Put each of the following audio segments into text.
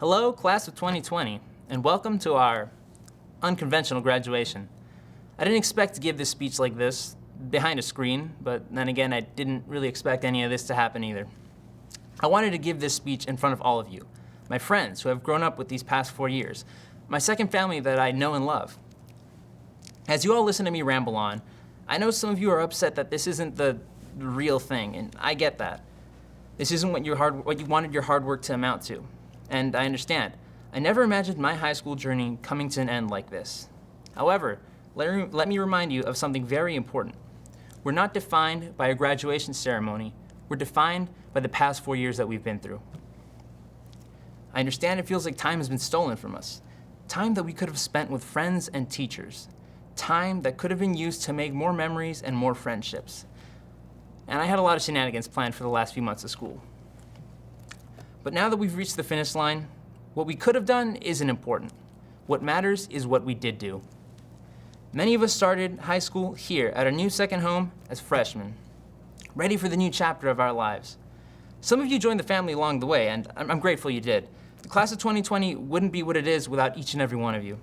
Hello, class of 2020, and welcome to our unconventional graduation. I didn't expect to give this speech like this behind a screen, but then again, I didn't really expect any of this to happen either. I wanted to give this speech in front of all of you, my friends who have grown up with these past 4 years, my second family that I know and love. As you all listen to me ramble on, I know some of you are upset that this isn't the real thing, and I get that. This isn't what you wanted your hard work to amount to, and I understand. I never imagined my high school journey coming to an end like this. However, let me remind you of something very important. We're not defined by a graduation ceremony. We're defined by the past 4 years that we've been through. I understand it feels like time has been stolen from us. Time that we could have spent with friends and teachers. Time that could have been used to make more memories and more friendships. And I had a lot of shenanigans planned for the last few months of school. But now that we've reached the finish line, what we could have done isn't important. What matters is what we did do. Many of us started high school here at our new second home as freshmen, ready for the new chapter of our lives. Some of you joined the family along the way, and I'm grateful you did. The class of 2020 wouldn't be what it is without each and every one of you.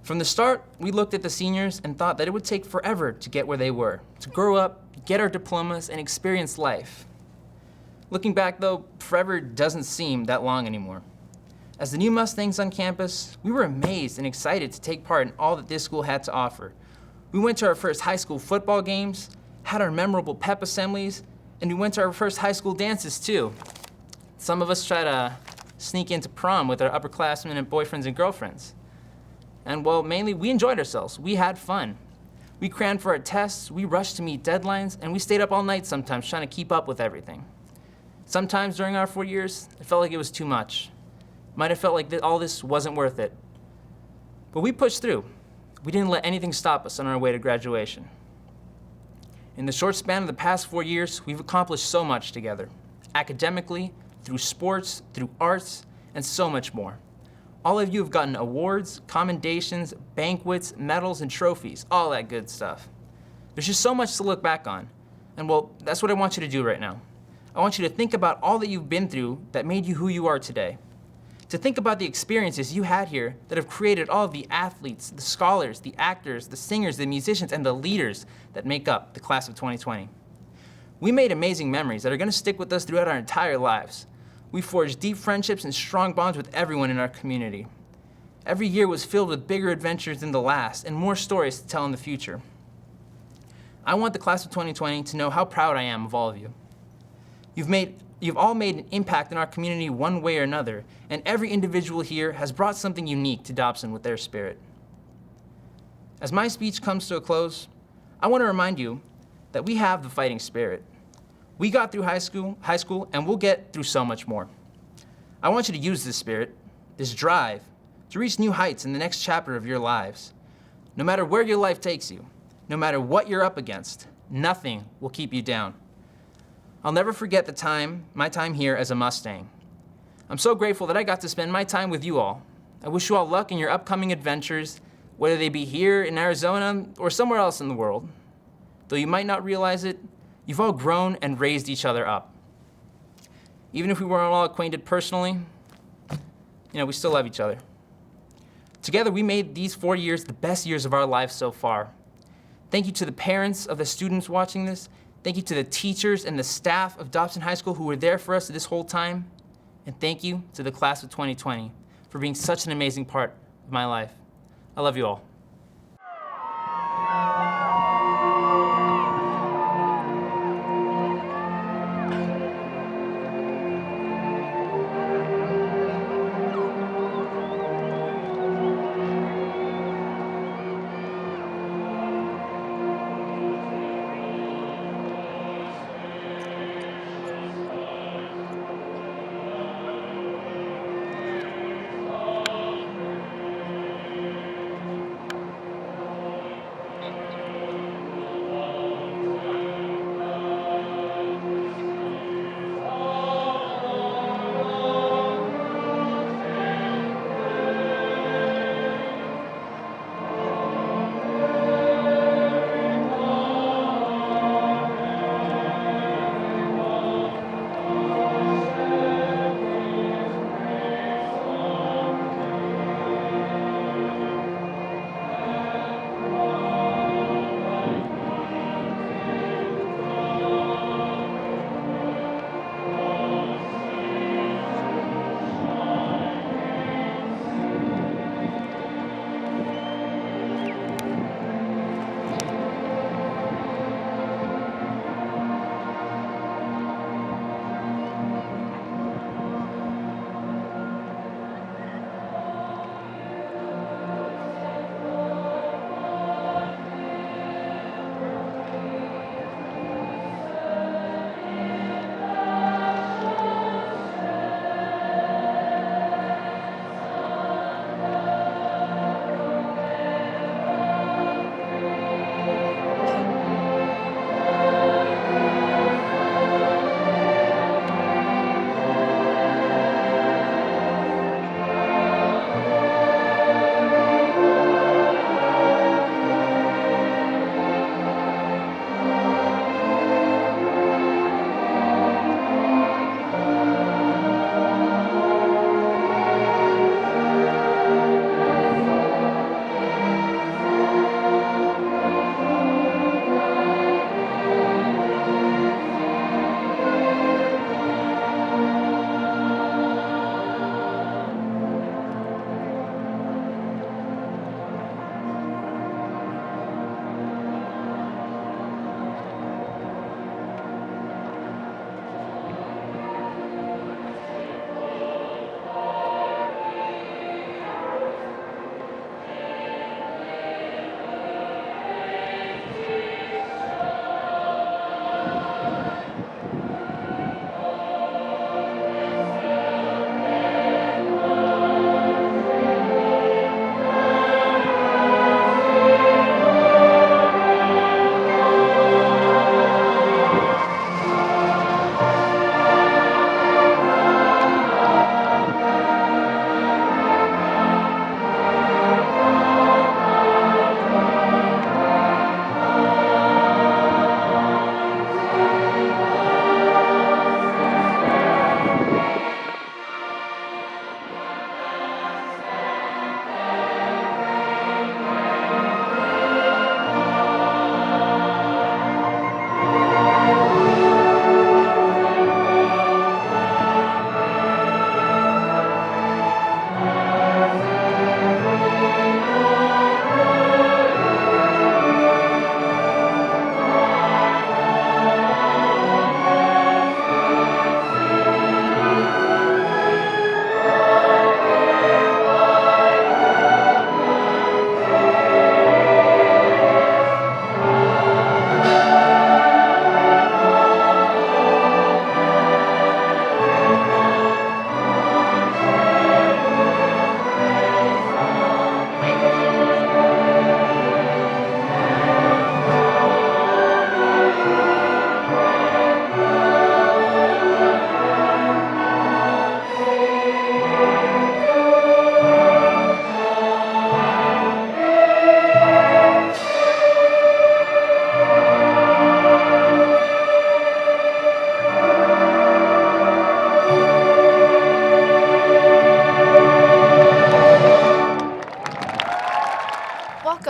From the start, we looked at the seniors and thought that it would take forever to get where they were, to grow up, get our diplomas, and experience life. Looking back though, forever doesn't seem that long anymore. As the new Mustangs on campus, we were amazed and excited to take part in all that this school had to offer. We went to our first high school football games, had our memorable pep assemblies, and we went to our first high school dances too. Some of us tried to sneak into prom with our upperclassmen and boyfriends and girlfriends. And well, mainly we enjoyed ourselves. We had fun. We crammed for our tests, we rushed to meet deadlines, and we stayed up all night sometimes trying to keep up with everything. Sometimes during our 4 years, it felt like it was too much. Might have felt like all this wasn't worth it. But we pushed through. We didn't let anything stop us on our way to graduation. In the short span of the past 4 years, we've accomplished so much together. Academically, through sports, through arts, and so much more. All of you have gotten awards, commendations, banquets, medals, and trophies, all that good stuff. There's just so much to look back on. And well, that's what I want you to do right now. I want you to think about all that you've been through that made you who you are today. To think about the experiences you had here that have created all of the athletes, the scholars, the actors, the singers, the musicians, and the leaders that make up the class of 2020. We made amazing memories that are going to stick with us throughout our entire lives. We forged deep friendships and strong bonds with everyone in our community. Every year was filled with bigger adventures than the last and more stories to tell in the future. I want the class of 2020 to know how proud I am of all of you. You've all made an impact in our community one way or another, and every individual here has brought something unique to Dobson with their spirit. As my speech comes to a close, I want to remind you that we have the fighting spirit. We got through high school, and we'll get through so much more. I want you to use this spirit, this drive, to reach new heights in the next chapter of your lives. No matter where your life takes you, no matter what you're up against, nothing will keep you down. I'll never forget my time here as a Mustang. I'm so grateful that I got to spend my time with you all. I wish you all luck in your upcoming adventures, whether they be here in Arizona or somewhere else in the world. Though you might not realize it, you've all grown and raised each other up. Even if we weren't all acquainted personally, we still love each other. Together, we made these 4 years the best years of our lives so far. Thank you to the parents of the students watching this. Thank you to the teachers and the staff of Dobson High School who were there for us this whole time. And thank you to the class of 2020 for being such an amazing part of my life. I love you all.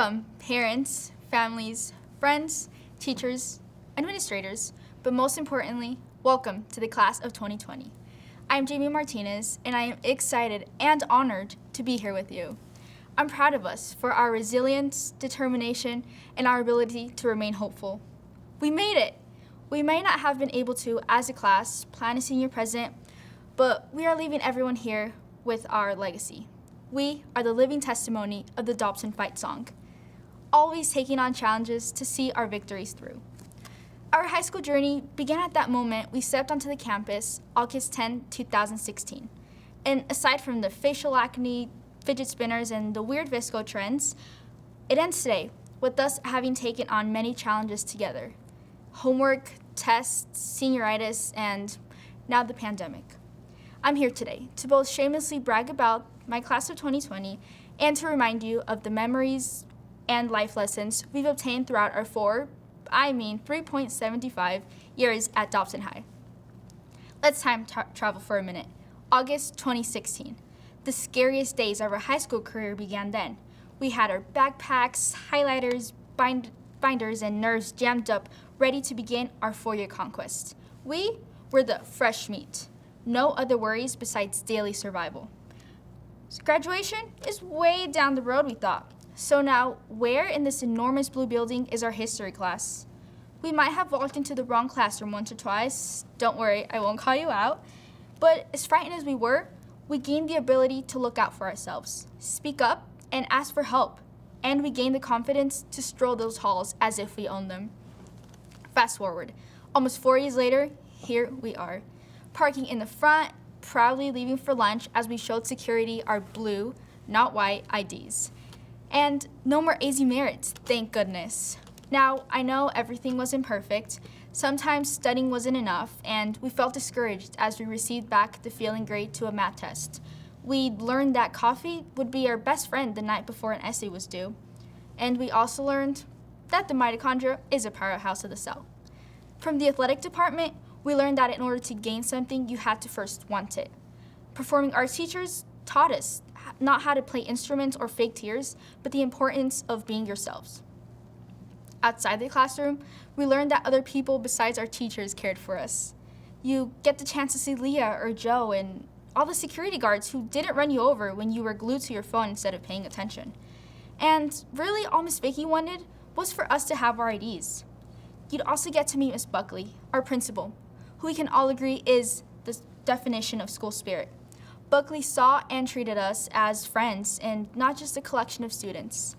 Welcome, parents, families, friends, teachers, administrators, but most importantly, welcome to the class of 2020. I'm Jamie Martinez, and I am excited and honored to be here with you. I'm proud of us for our resilience, determination, and our ability to remain hopeful. We made it! We may not have been able to, as a class, plan a senior present, but we are leaving everyone here with our legacy. We are the living testimony of the Dobson fight song, always taking on challenges to see our victories through. Our high school journey began at that moment we stepped onto the campus, August 10, 2016. And aside from the facial acne, fidget spinners, and the weird visco trends, it ends today with us having taken on many challenges together. Homework, tests, senioritis, and now the pandemic. I'm here today to both shamelessly brag about my class of 2020 and to remind you of the memories and life lessons we've obtained throughout our 3.75 years at Dobson High. Let's time travel for a minute. August 2016. The scariest days of our high school career began then. We had our backpacks, highlighters, binders, and nerves jammed up, ready to begin our 4-year conquest. We were the fresh meat. No other worries besides daily survival. So graduation is way down the road, we thought. So now, where in this enormous blue building is our history class? We might have walked into the wrong classroom once or twice. Don't worry, I won't call you out. But as frightened as we were, we gained the ability to look out for ourselves, speak up, and ask for help. And we gained the confidence to stroll those halls as if we owned them. Fast forward, almost 4 years later, here we are, parking in the front, proudly leaving for lunch as we showed security our blue, not white, IDs. And no more AZ merits, thank goodness. Now, I know everything wasn't perfect. Sometimes studying wasn't enough, and we felt discouraged as we received back the failing grade to a math test. We learned that coffee would be our best friend the night before an essay was due. And we also learned that the mitochondria is a powerhouse of the cell. From the athletic department, we learned that in order to gain something, you had to first want it. Performing arts teachers taught us not how to play instruments or fake tears, but the importance of being yourselves. Outside the classroom, we learned that other people besides our teachers cared for us. You get the chance to see Leah or Joe and all the security guards who didn't run you over when you were glued to your phone instead of paying attention. And really, all Miss Vicky wanted was for us to have our IDs. You'd also get to meet Miss Buckley, our principal, who we can all agree is the definition of school spirit. Buckley saw and treated us as friends and not just a collection of students.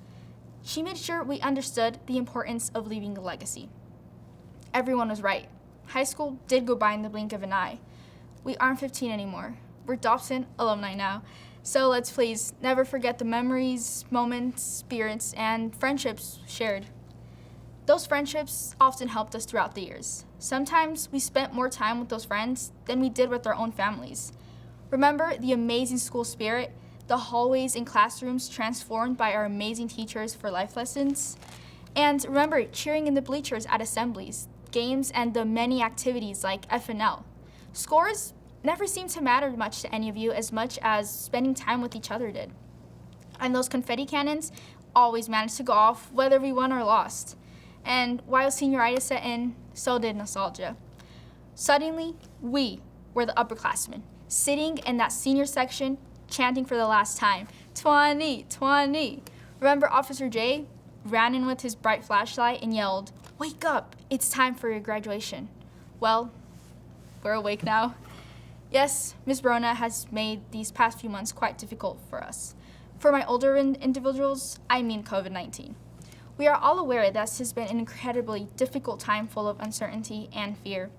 She made sure we understood the importance of leaving a legacy. Everyone was right. High school did go by in the blink of an eye. We aren't 15 anymore. We're Dobson alumni now. So let's please never forget the memories, moments, spirits, and friendships shared. Those friendships often helped us throughout the years. Sometimes we spent more time with those friends than we did with our own families. Remember the amazing school spirit, the hallways and classrooms transformed by our amazing teachers for life lessons? And remember cheering in the bleachers at assemblies, games, and the many activities like F&L. Scores never seemed to matter much to any of you as much as spending time with each other did. And those confetti cannons always managed to go off whether we won or lost. And while senioritis set in, so did nostalgia. Suddenly, we were the upperclassmen, sitting in that senior section, chanting for the last time, 20, 20. Remember Officer J ran in with his bright flashlight and yelled, "Wake up, it's time for your graduation." Well, we're awake now. Yes, Ms. Brona has made these past few months quite difficult for us. For my older individuals, I mean COVID-19. We are all aware this has been an incredibly difficult time full of uncertainty and fear.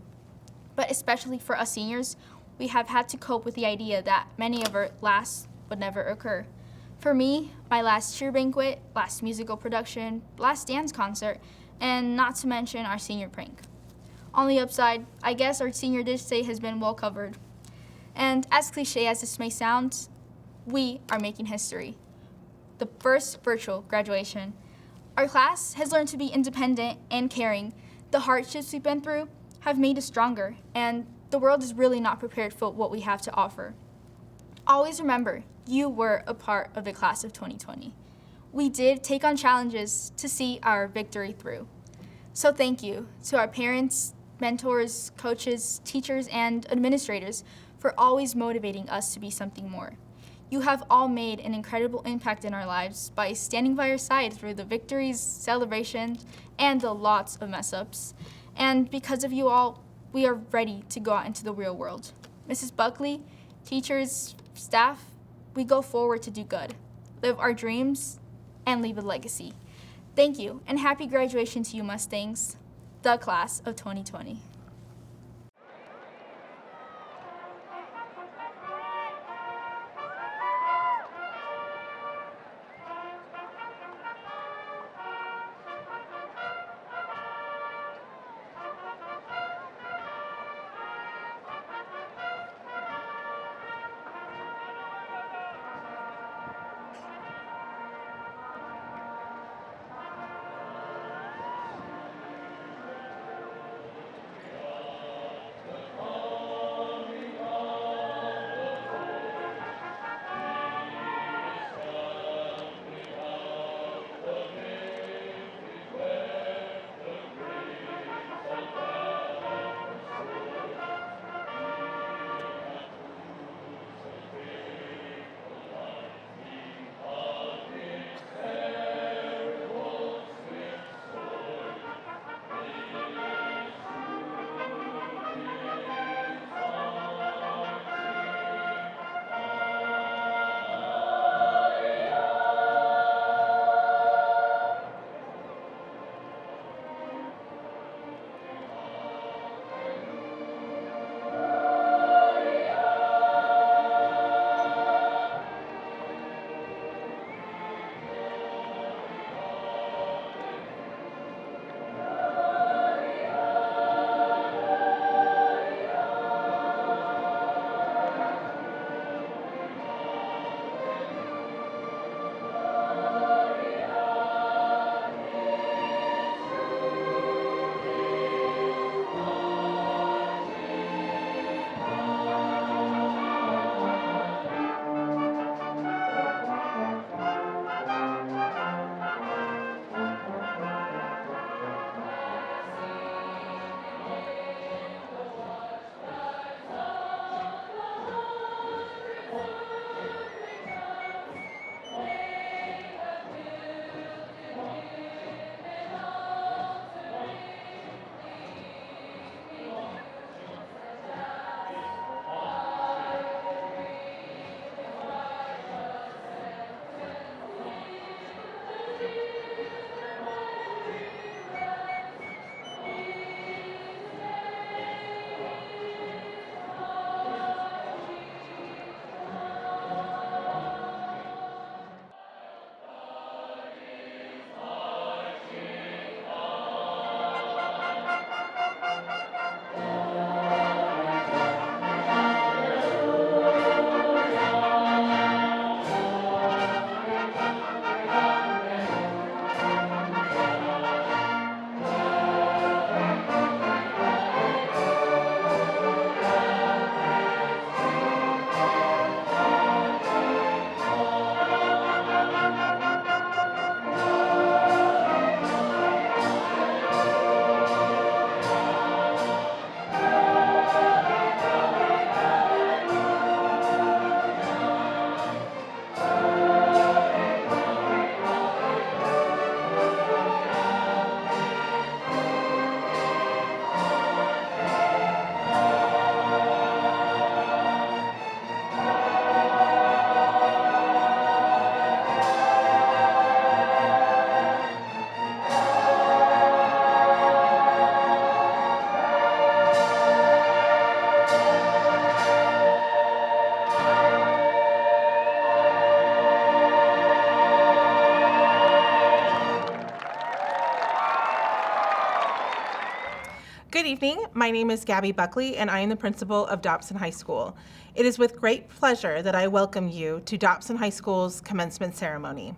But especially for us seniors, we have had to cope with the idea that many of our lasts would never occur. For me, my last cheer banquet, last musical production, last dance concert, and not to mention our senior prank. On the upside, I guess our senior dish day has been well covered. And as cliche as this may sound, we are making history. The first virtual graduation. Our class has learned to be independent and caring. The hardships we've been through have made us stronger, and the world is really not prepared for what we have to offer. Always remember, you were a part of the class of 2020. we did take on challenges to see our victory through. So thank you to our parents, mentors, coaches, teachers, and administrators for always motivating us to be something more. You have all made an incredible impact in our lives by standing by our side through the victories, celebrations, and the lots of mess-ups. And because of you all, we are ready to go out into the real world. Mrs. Buckley, teachers, staff, we go forward to do good, live our dreams, and leave a legacy. Thank you, and happy graduation to you Mustangs, the class of 2020. Good evening. My name is Gabby Buckley, and I am the principal of Dobson High School. It is with great pleasure that I welcome you to Dobson High School's commencement ceremony.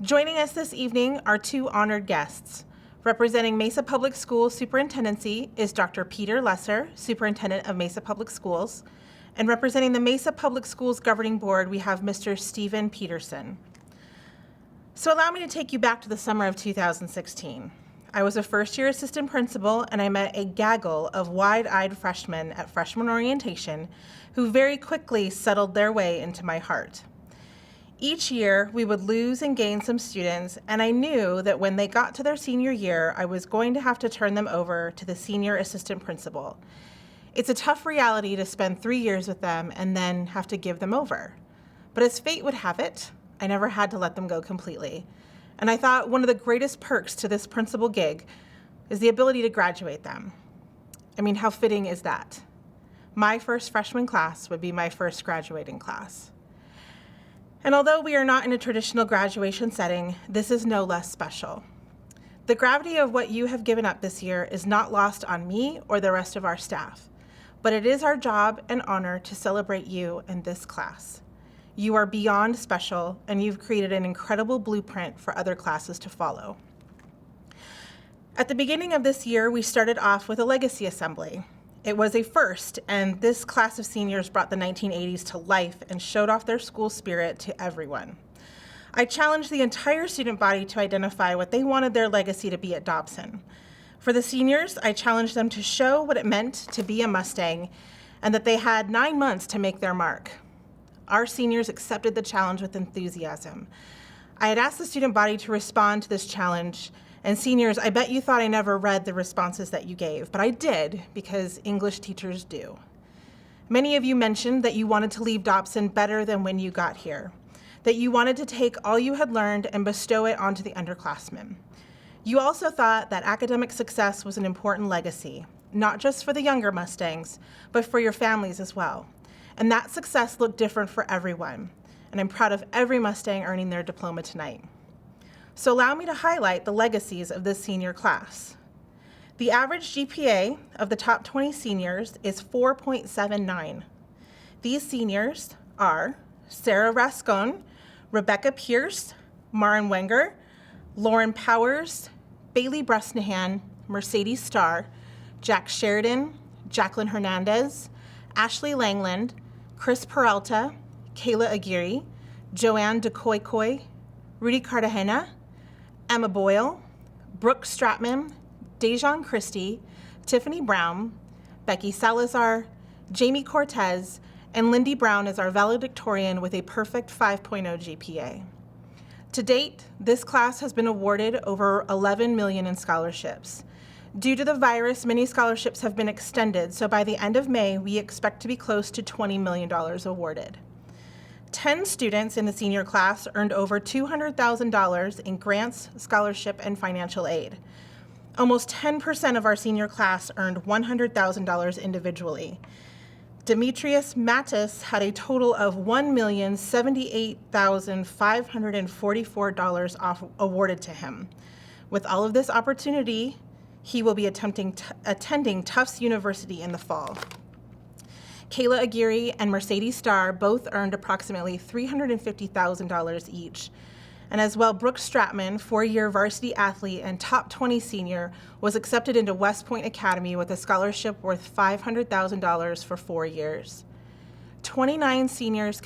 Joining us this evening are two honored guests. Representing Mesa Public Schools Superintendency is Dr. Peter Lesser, Superintendent of Mesa Public Schools, and representing the Mesa Public Schools Governing Board, we have Mr. Stephen Peterson. So allow me to take you back to the summer of 2016. I was a first-year assistant principal, and I met a gaggle of wide-eyed freshmen at freshman orientation who very quickly settled their way into my heart. Each year, we would lose and gain some students, and I knew that when they got to their senior year, I was going to have to turn them over to the senior assistant principal. It's a tough reality to spend 3 years with them and then have to give them over. But as fate would have it, I never had to let them go completely. And I thought one of the greatest perks to this principal gig is the ability to graduate them. I mean, how fitting is that? My first freshman class would be my first graduating class. And although we are not in a traditional graduation setting, this is no less special. The gravity of what you have given up this year is not lost on me or the rest of our staff, but it is our job and honor to celebrate you and this class. You are beyond special, and you've created an incredible blueprint for other classes to follow. At the beginning of this year, we started off with a legacy assembly. It was a first, and this class of seniors brought the 1980s to life and showed off their school spirit to everyone. I challenged the entire student body to identify what they wanted their legacy to be at Dobson. For the seniors, I challenged them to show what it meant to be a Mustang and that they had 9 months to make their mark. Our seniors accepted the challenge with enthusiasm. I had asked the student body to respond to this challenge, and seniors, I bet you thought I never read the responses that you gave, but I did, because English teachers do. Many of you mentioned that you wanted to leave Dobson better than when you got here, that you wanted to take all you had learned and bestow it onto the underclassmen. You also thought that academic success was an important legacy, not just for the younger Mustangs, but for your families as well. And that success looked different for everyone, and I'm proud of every Mustang earning their diploma tonight. So allow me to highlight the legacies of this senior class. The average GPA of the top 20 seniors is 4.79. These seniors are Sarah Rascon, Rebecca Pierce, Maren Wenger, Lauren Powers, Bailey Bresnahan, Mercedes Starr, Jack Sheridan, Jacqueline Hernandez, Ashley Langland, Chris Peralta, Kayla Aguirre, Joanne DeCoy-Coy, Rudy Cartagena, Emma Boyle, Brooke Stratman, Dejan Christie, Tiffany Brown, Becky Salazar, Jamie Cortez, and Lindy Brown is our valedictorian with a perfect 5.0 GPA. To date, this class has been awarded over $11 million in scholarships. Due to the virus, many scholarships have been extended, so by the end of May, we expect to be close to $20 million awarded. 10 students in the senior class earned over $200,000 in grants, scholarship, and financial aid. Almost 10% of our senior class earned $100,000 individually. Demetrius Mattis had a total of $1,078,544 awarded to him. With all of this opportunity, he will be attending Tufts University in the fall. Kayla Aguirre and Mercedes Starr both earned approximately $350,000 each. And as well, Brooke Stratman, 4-year varsity athlete and top 20 senior, was accepted into West Point Academy with a scholarship worth $500,000 for 4 years. 29 seniors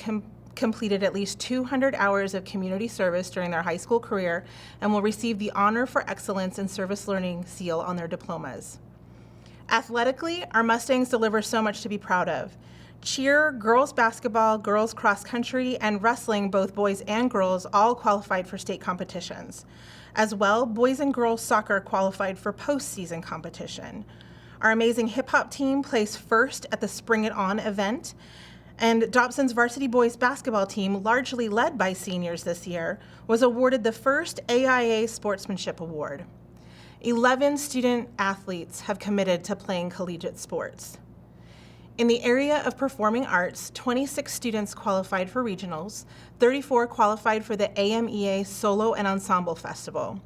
completed at least 200 hours of community service during their high school career and will receive the Honor for Excellence in Service Learning seal on their diplomas. Athletically, our Mustangs deliver so much to be proud of. Cheer, girls basketball, girls cross country, and wrestling, both boys and girls, all qualified for state competitions. As well, boys and girls soccer qualified for postseason competition. Our amazing hip hop team placed first at the Spring It On event, and Dobson's varsity boys basketball team, largely led by seniors this year, was awarded the first AIA Sportsmanship Award. 11 student athletes have committed to playing collegiate sports. In the area of performing arts, 26 students qualified for regionals, 34 qualified for the AMEA Solo and Ensemble Festival.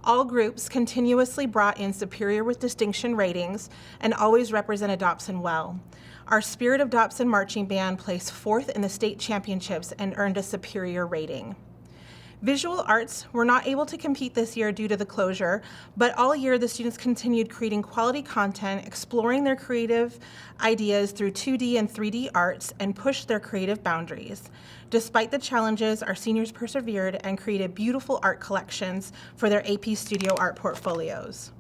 All groups continuously brought in superior with distinction ratings and always represented Dobson well. Our Spirit of Dobson marching band placed 4th in the state championships and earned a superior rating. Visual arts were not able to compete this year due to the closure, but all year the students continued creating quality content, exploring their creative ideas through 2D and 3D arts, and pushed their creative boundaries. Despite the challenges, our seniors persevered and created beautiful art collections for their AP Studio art portfolios.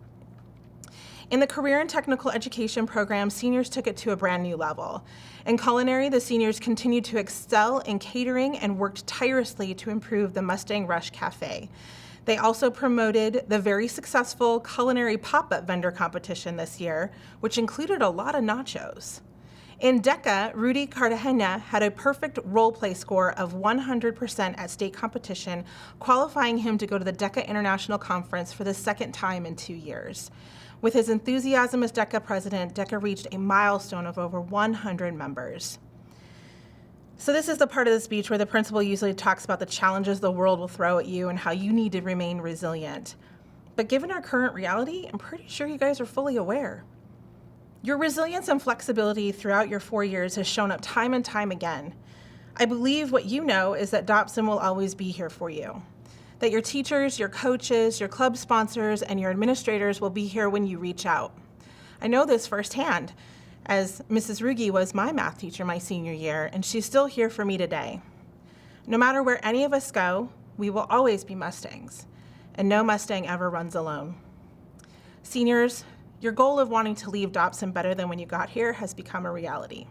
In the career and technical education program, seniors took it to a brand new level. In culinary, the seniors continued to excel in catering and worked tirelessly to improve the Mustang Rush Cafe. They also promoted the very successful culinary pop-up vendor competition this year, which included a lot of nachos. In DECA, Rudy Cartagena had a perfect role play score of 100% at state competition, qualifying him to go to the DECA International Conference for the second time in 2 years. With his enthusiasm as DECA president, DECA reached a milestone of over 100 members. So this is the part of the speech where the principal usually talks about the challenges the world will throw at you and how you need to remain resilient. But given our current reality, I'm pretty sure you guys are fully aware. Your resilience and flexibility throughout your 4 years has shown up time and time again. I believe what you know is that Dobson will always be here for you. That your teachers, your coaches, your club sponsors, and your administrators will be here when you reach out. I know this firsthand, as Mrs. Ruge was my math teacher my senior year, and she's still here for me today. No matter where any of us go, we will always be Mustangs, and no Mustang ever runs alone. Seniors, your goal of wanting to leave Dobson better than when you got here has become a reality.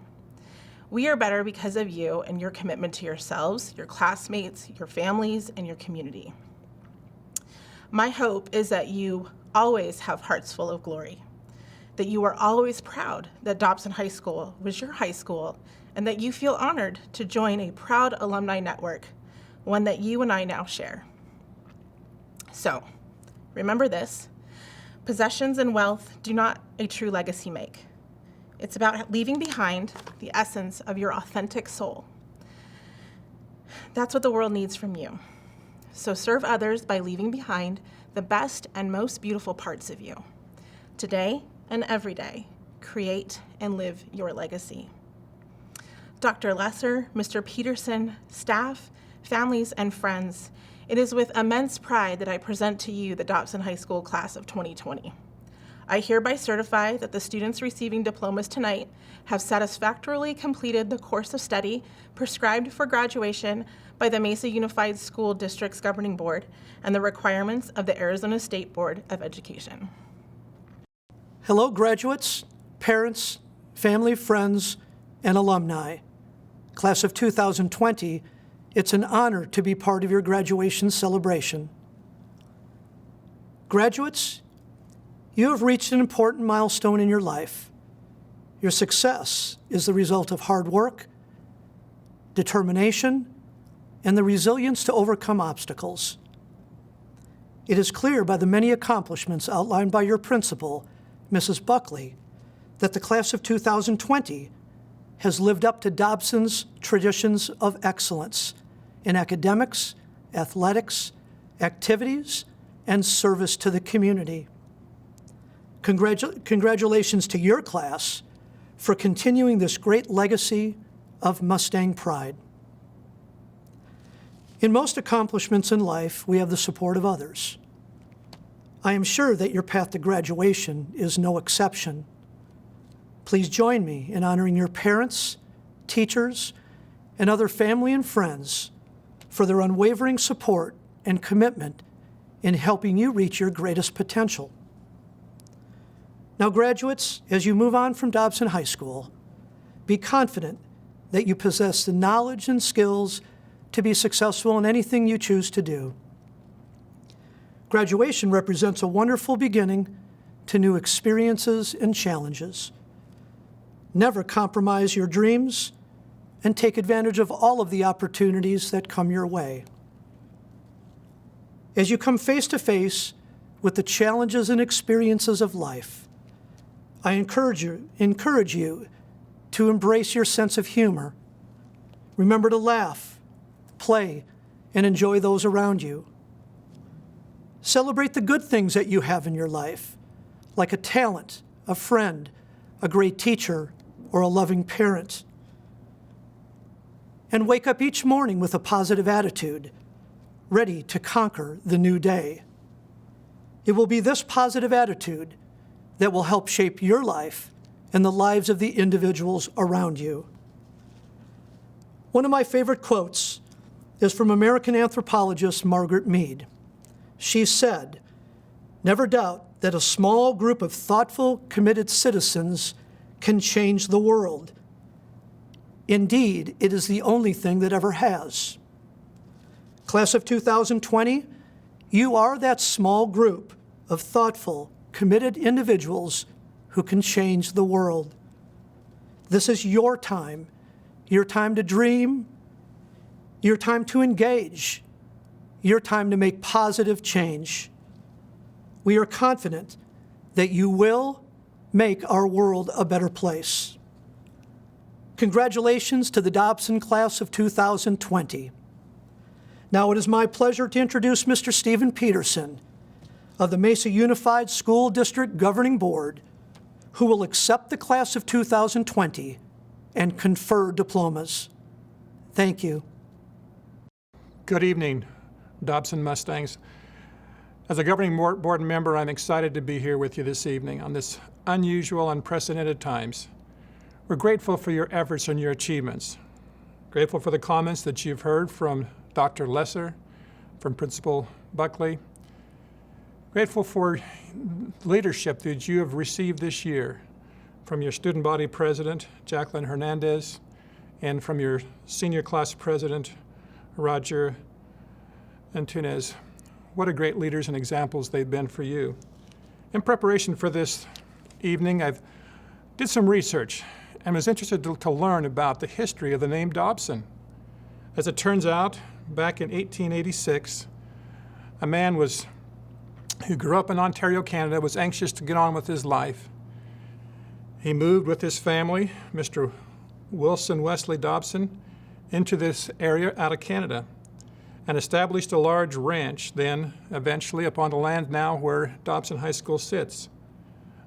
We are better because of you and your commitment to yourselves, your classmates, your families, and your community. My hope is that you always have hearts full of glory, that you are always proud that Dobson High School was your high school, and that you feel honored to join a proud alumni network, one that you and I now share. So, remember this: possessions and wealth do not a true legacy make. It's about leaving behind the essence of your authentic soul. That's what the world needs from you. So serve others by leaving behind the best and most beautiful parts of you. Today and every day, create and live your legacy. Dr. Lesser, Mr. Peterson, staff, families, and friends, it is with immense pride that I present to you the Dobson High School class of 2020. I hereby certify that the students receiving diplomas tonight have satisfactorily completed the course of study prescribed for graduation by the Mesa Unified School District's Governing Board and the requirements of the Arizona State Board of Education. Hello, graduates, parents, family, friends, and alumni. Class of 2020, it's an honor to be part of your graduation celebration. Graduates, you have reached an important milestone in your life. Your success is the result of hard work, determination, and the resilience to overcome obstacles. It is clear by the many accomplishments outlined by your principal, Mrs. Buckley, that the class of 2020 has lived up to Dobson's traditions of excellence in academics, athletics, activities, and service to the community. Congratulations to your class for continuing this great legacy of Mustang pride. In most accomplishments in life, we have the support of others. I am sure that your path to graduation is no exception. Please join me in honoring your parents, teachers, and other family and friends for their unwavering support and commitment in helping you reach your greatest potential. Now, graduates, as you move on from Dobson High School, be confident that you possess the knowledge and skills to be successful in anything you choose to do. Graduation represents a wonderful beginning to new experiences and challenges. Never compromise your dreams and take advantage of all of the opportunities that come your way. As you come face to face with the challenges and experiences of life, I encourage you to embrace your sense of humor. Remember to laugh, play, and enjoy those around you. Celebrate the good things that you have in your life, like a talent, a friend, a great teacher, or a loving parent. And wake up each morning with a positive attitude. ready to conquer the new day. It will be this positive attitude that will help shape your life and the lives of the individuals around you. One of my favorite quotes is from American anthropologist Margaret Mead. She said, "Never doubt that a small group of thoughtful, committed citizens can change the world. Indeed, it is the only thing that ever has." Class of 2020, you are that small group of thoughtful, committed individuals who can change the world. This is your time to dream, your time to engage, your time to make positive change. We are confident that you will make our world a better place. Congratulations to the Dobson class of 2020. Now it is my pleasure to introduce Mr. Stephen Peterson of the Mesa Unified School District Governing Board, who will accept the class of 2020 and confer diplomas. Thank you. Good evening, Dobson Mustangs. As a governing board member, I'm excited to be here with you this evening on this unusual, unprecedented times. We're grateful for your efforts and your achievements. Grateful for the comments that you've heard from Dr. Lesser, from Principal Buckley. Grateful for leadership that you have received this year from your student body president, Jacqueline Hernandez, and from your senior class president, Roger Antunes. What a great leaders and examples they've been for you. In preparation for this evening, I did some research and was interested to learn about the history of the name Dobson. As it turns out, back in 1886, a man who grew up in Ontario, Canada, was anxious to get on with his life. He moved with his family, Mr. Wilson Wesley Dobson, into this area out of Canada and established a large ranch then, eventually, upon the land now where Dobson High School sits.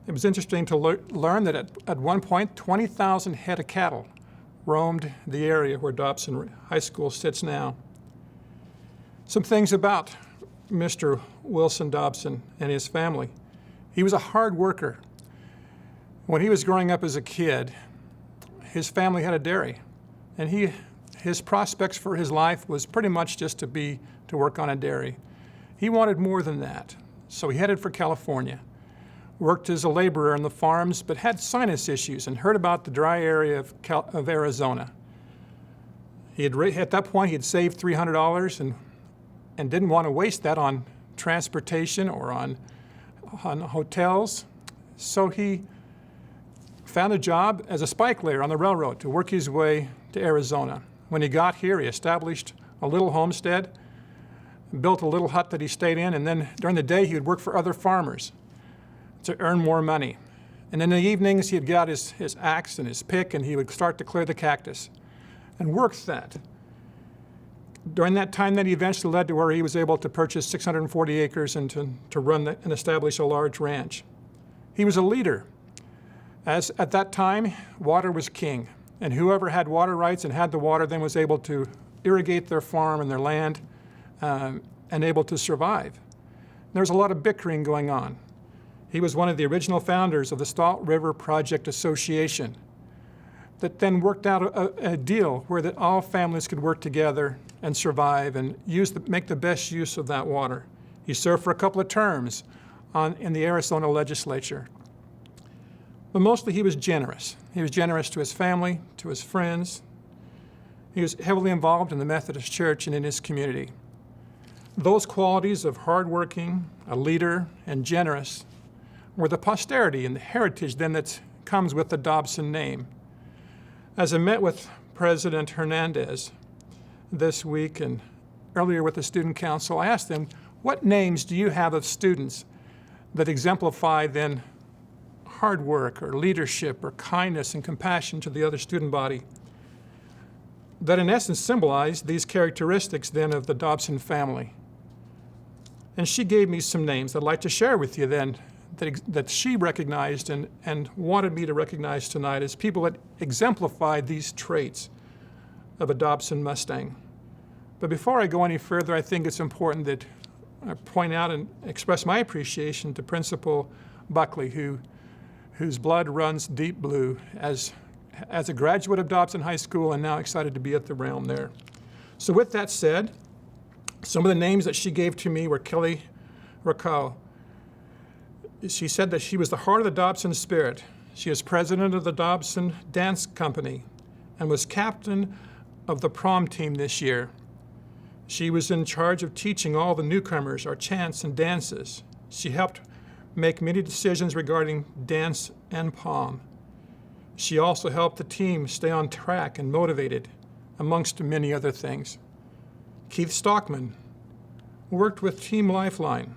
It was interesting to learn that at one point, 20,000 head of cattle roamed the area where Dobson High School sits now. Some things about Mr. Wilson Dobson and his family. He was a hard worker. When he was growing up as a kid, his family had a dairy, and his prospects for his life was pretty much just to work on a dairy. He wanted more than that, so he headed for California. Worked as a laborer on the farms, but had sinus issues and heard about the dry area of Arizona. At that point, he had saved $300 and didn't want to waste that on transportation or on hotels. So he found a job as a spike layer on the railroad to work his way to Arizona. When he got here, he established a little homestead, built a little hut that he stayed in, and then during the day he would work for other farmers to earn more money. And in the evenings he'd get out his axe and his pick and he would start to clear the cactus and work that. During that time, then he eventually led to where he was able to purchase 640 acres and to run and establish a large ranch. He was a leader. As at that time, water was king, and whoever had water rights and had the water then was able to irrigate their farm and their land and able to survive. There was a lot of bickering going on. He was one of the original founders of the Salt River Project Association that then worked out a deal where that all families could work together and survive and make the best use of that water. He served for a couple of terms in the Arizona legislature. But mostly he was generous. He was generous to his family, to his friends. He was heavily involved in the Methodist Church and in his community. Those qualities of hardworking, a leader, and generous were the posterity and the heritage then that comes with the Dobson name. As I met with President Hernandez this week and earlier with the Student Council, I asked them, what names do you have of students that exemplify then hard work or leadership or kindness and compassion to the other student body that in essence symbolize these characteristics then of the Dobson family? And she gave me some names I'd like to share with you then that she recognized and wanted me to recognize tonight as people that exemplified these traits of a Dobson Mustang. But before I go any further, I think it's important that I point out and express my appreciation to Principal Buckley, whose blood runs deep blue as a graduate of Dobson High School and now excited to be at the realm there. So with that said, some of the names that she gave to me were Kelly Rakow. She said that she was the heart of the Dobson spirit. She is president of the Dobson Dance Company and was captain of the prom team this year. She was in charge of teaching all the newcomers our chants and dances. She helped make many decisions regarding dance and prom. She also helped the team stay on track and motivated, amongst many other things. Keith Stockman worked with Team Lifeline,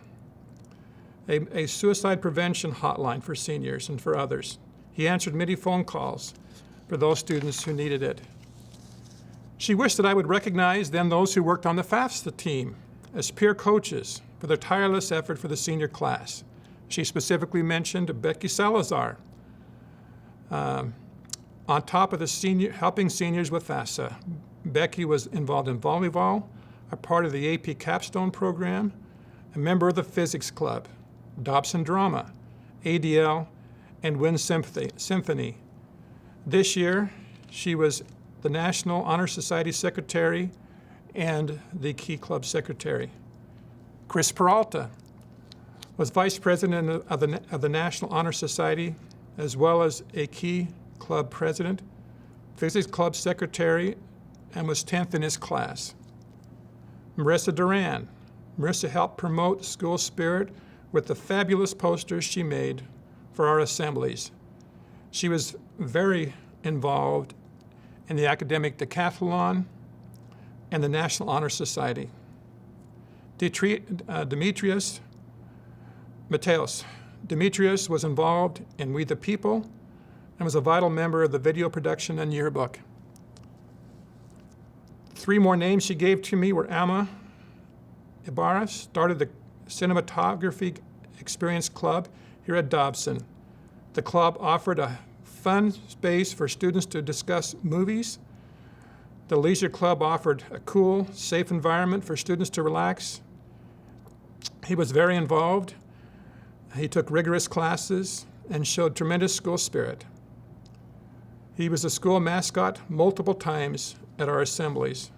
a suicide prevention hotline for seniors and for others. He answered many phone calls for those students who needed it. She wished that I would recognize then those who worked on the FAFSA team as peer coaches for their tireless effort for the senior class. She specifically mentioned Becky Salazar, on top of helping seniors with FAFSA. Becky was involved in volleyball, a part of the AP Capstone program, a member of the Physics Club, Dobson Drama, ADL, and Wind Symphony. This year, she was the National Honor Society Secretary and the Key Club Secretary. Chris Peralta was Vice President of the National Honor Society, as well as a Key Club President, Physics Club Secretary, and was 10th in his class. Marissa Duran. Marissa helped promote school spirit with the fabulous posters she made for our assemblies. She was very involved in the academic decathlon and the National Honor Society. Demetrius Mateos. Demetrius was involved in We the People and was a vital member of the video production and yearbook. 3 more names she gave to me were Amma Ibarra, started the Cinematography Experience Club here at Dobson. The club offered a fun space for students to discuss movies. The Leisure Club offered a cool, safe environment for students to relax. He was very involved. He took rigorous classes and showed tremendous school spirit. He was a school mascot multiple times at our assemblies.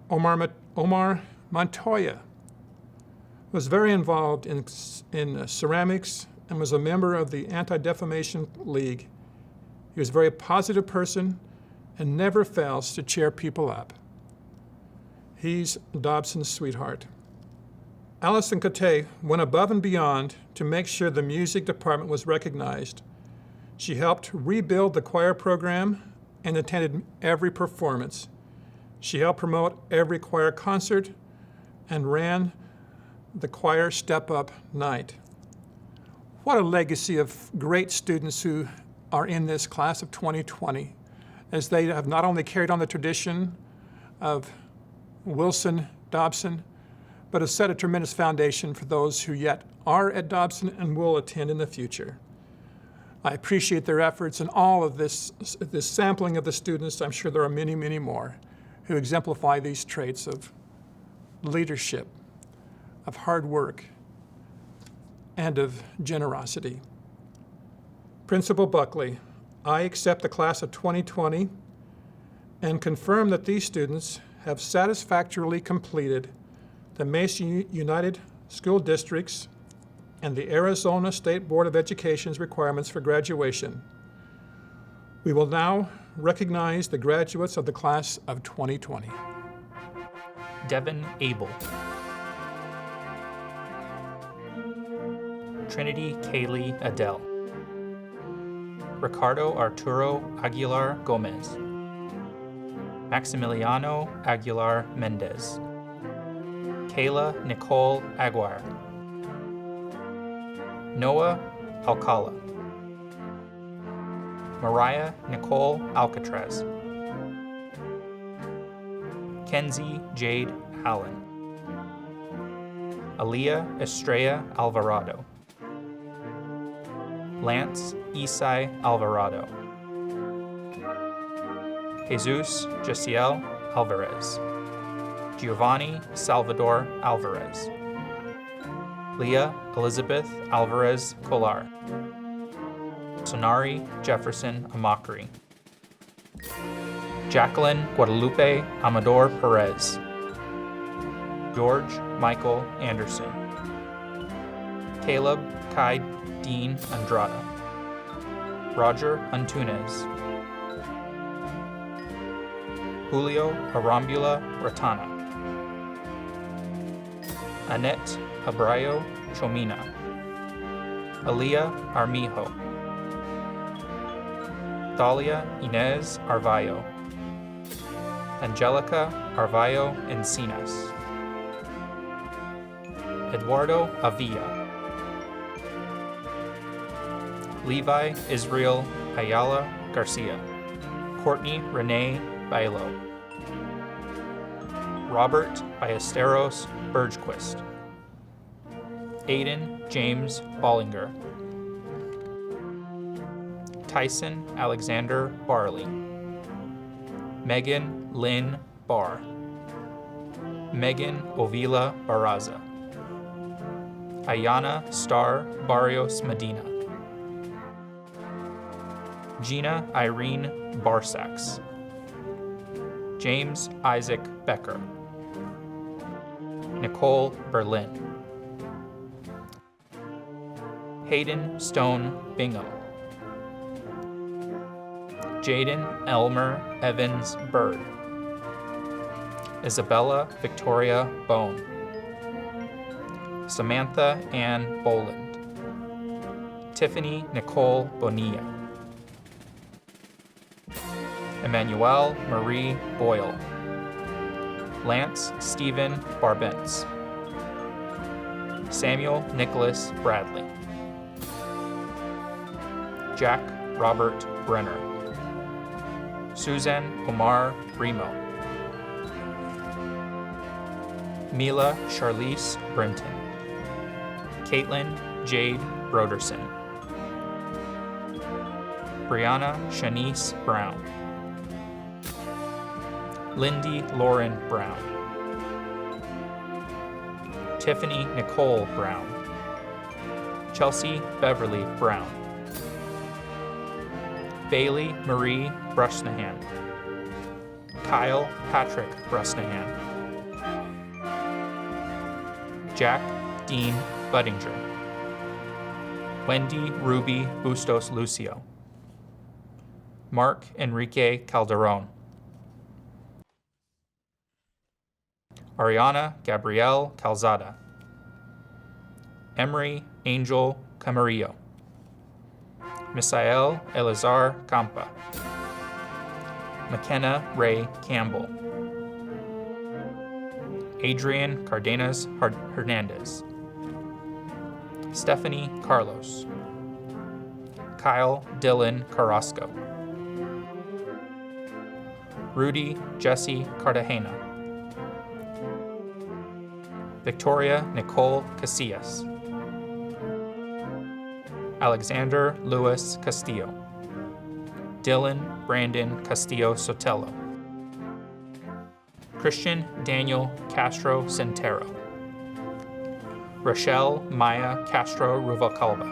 Omar Montoya was very involved in ceramics and was a member of the Anti-Defamation League. He was a very positive person and never fails to cheer people up. He's Dobson's sweetheart. Allison Cote went above and beyond to make sure the music department was recognized. She helped rebuild the choir program and attended every performance. She helped promote every choir concert and ran the choir step-up night. What a legacy of great students who are in this class of 2020, as they have not only carried on the tradition of Wilson Dobson, but have set a tremendous foundation for those who yet are at Dobson and will attend in the future. I appreciate their efforts and all of this sampling of the students. I'm sure there are many, many more who exemplify these traits of leadership, of hard work, and of generosity. Principal Buckley, I accept the class of 2020 and confirm that these students have satisfactorily completed the Mesa United School District's and the Arizona State Board of Education's requirements for graduation. We will now recognize the graduates of the class of 2020. Devin Abel. Trinity Kaylee Adele. Ricardo Arturo Aguilar Gomez. Maximiliano Aguilar Mendez. Kayla Nicole Aguirre. Noah Alcala. Mariah Nicole Alcatraz. Kenzie Jade Allen. Aaliyah Estrella Alvarado. Lance Isai Alvarado. Jesus Jasiel Alvarez. Giovanni Salvador Alvarez, Leah Elizabeth Alvarez Colar, Sonari Jefferson Amakri, Jacqueline Guadalupe Amador Perez, George Michael Anderson, Caleb Kai Dean Andrada, Roger Antunes, Julio Arambula Ratana, Annette Abrayo Chomina, Aaliyah Armijo, Thalia Inez Arvayo, Angelica Arvayo Encinas, Eduardo Avilla, Levi Israel Ayala Garcia, Courtney Renee Bailo, Robert Ballesteros Bergquist, Aiden James Bollinger, Tyson Alexander Barley, Megan Lynn Barr, Megan Ovila Barraza, Ayana Star Barrios Medina, Gina Irene Barsax, James Isaac Becker, Nicole Berlin, Hayden Stone Bingham, Jaden Elmer Evans Bird, Isabella Victoria Bone, Samantha Ann Boland, Tiffany Nicole Bonilla, Emmanuel Marie Boyle, Lance Stephen Barbentz, Samuel Nicholas Bradley, Jack Robert Brenner, Susan Omar Brimo, Mila Charlize Brinton, Caitlin Jade Broderson, Brianna Shanice Brown, Lindy Lauren Brown, Tiffany Nicole Brown, Chelsea Beverly Brown, Bailey Marie Brusnahan, Kyle Patrick Brusnahan, Jack Dean Budinger, Wendy Ruby Bustos Lucio, Mark Enrique Calderon, Ariana Gabrielle Calzada, Emery Angel Camarillo, Misael Elazar Campa, McKenna Ray Campbell, Adrian Cardenas Hernandez, Stephanie Carlos, Kyle Dylan Carrasco, Rudy Jesse Cartagena, Victoria Nicole Casillas, Alexander Luis Castillo, Dylan Brandon Castillo Sotelo, Christian Daniel Castro Centero, Rochelle Maya Castro Ruvalcalba,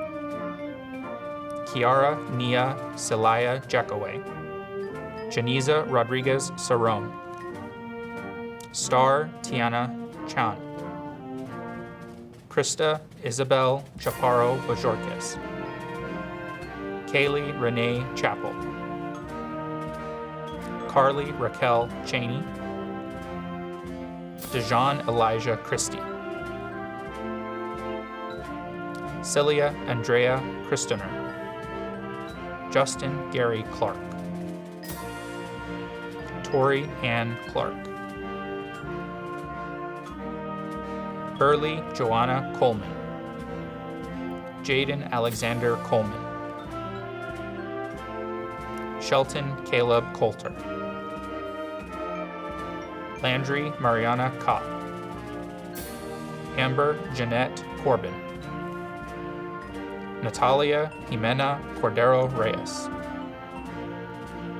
Kiara Nia Celaya Jackaway, Janiza Rodriguez Saron, Star Tiana Chan, Krista Isabel Chaparro Bajorquez, Kaylee Renee Chappell, Carly Raquel Cheney, Dejan Elijah Christie, Celia Andrea Christener, Justin Gary Clark, Tori Ann Clark, Burley Joanna Coleman, Jaden Alexander Coleman, Shelton Caleb Coulter, Landry Mariana Kopp, Amber Jeanette Corbin, Natalia Jimena Cordero Reyes,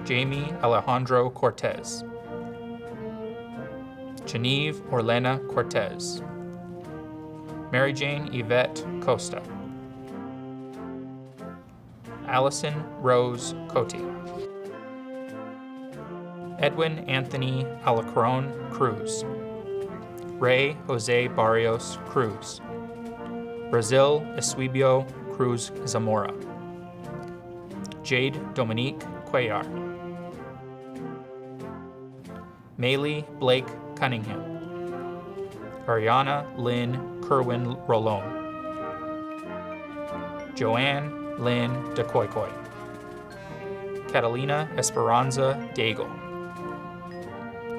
Jamie Alejandro Cortez, Genevieve Orlena Cortez. Mary Jane Yvette Costa. Allison Rose Cote. Edwin Anthony Alacron Cruz. Ray Jose Barrios Cruz. Brazil Eswibio Cruz Zamora. Jade Dominique Cuellar. Maylee Blake Cunningham. Ariana Lynn Kerwin Rolón. Joanne Lynn DeCoycoy. Catalina Esperanza Daigle.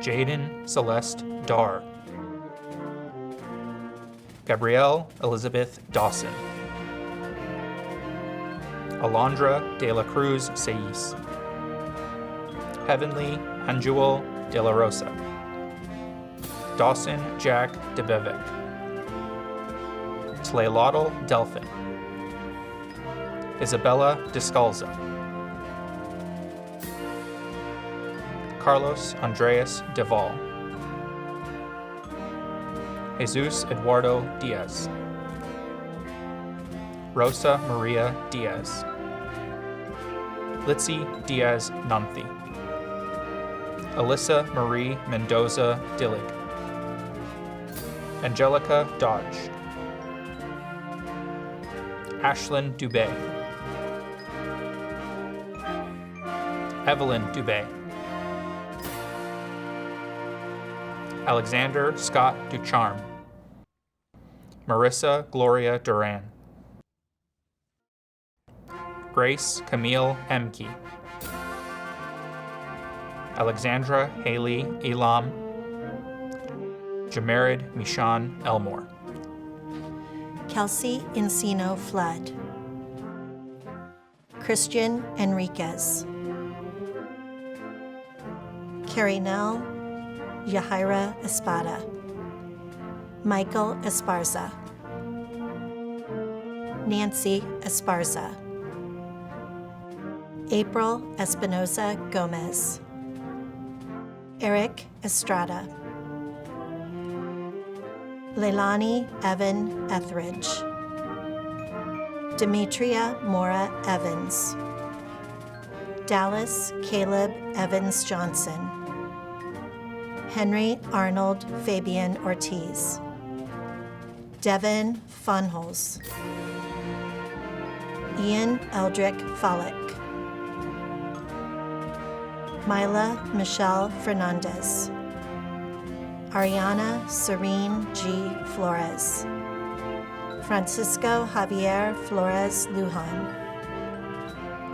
Jaden Celeste Dar. Gabrielle Elizabeth Dawson. Alondra de la Cruz Saiz. Heavenly Anjuel de la Rosa. Dawson Jack DeBevec. Tleilotl Delphin. Isabella Descalza. Carlos Andreas Deval. Jesus Eduardo Diaz. Rosa Maria Diaz. Litzy Diaz Namthi. Alyssa Marie Mendoza Dillig. Angelica Dodge. Ashlyn Dubé. Evelyn Dubé. Alexander Scott Ducharme. Marissa Gloria Duran. Grace Camille Emke. Alexandra Haley Elam. Jamarid Mishan Elmore. Kelsey Encino Flood. Christian Enriquez. Carinel Yahaira Espada. Michael Esparza. Nancy Esparza. April Espinosa Gomez. Eric Estrada. Leilani Evan Etheridge. Demetria Mora Evans. Dallas Caleb Evans Johnson. Henry Arnold Fabian Ortiz. Devin Funholz. Ian Eldrick Follick. Mila Michelle Fernandez. Ariana Serene G. Flores. Francisco Javier Flores Lujan.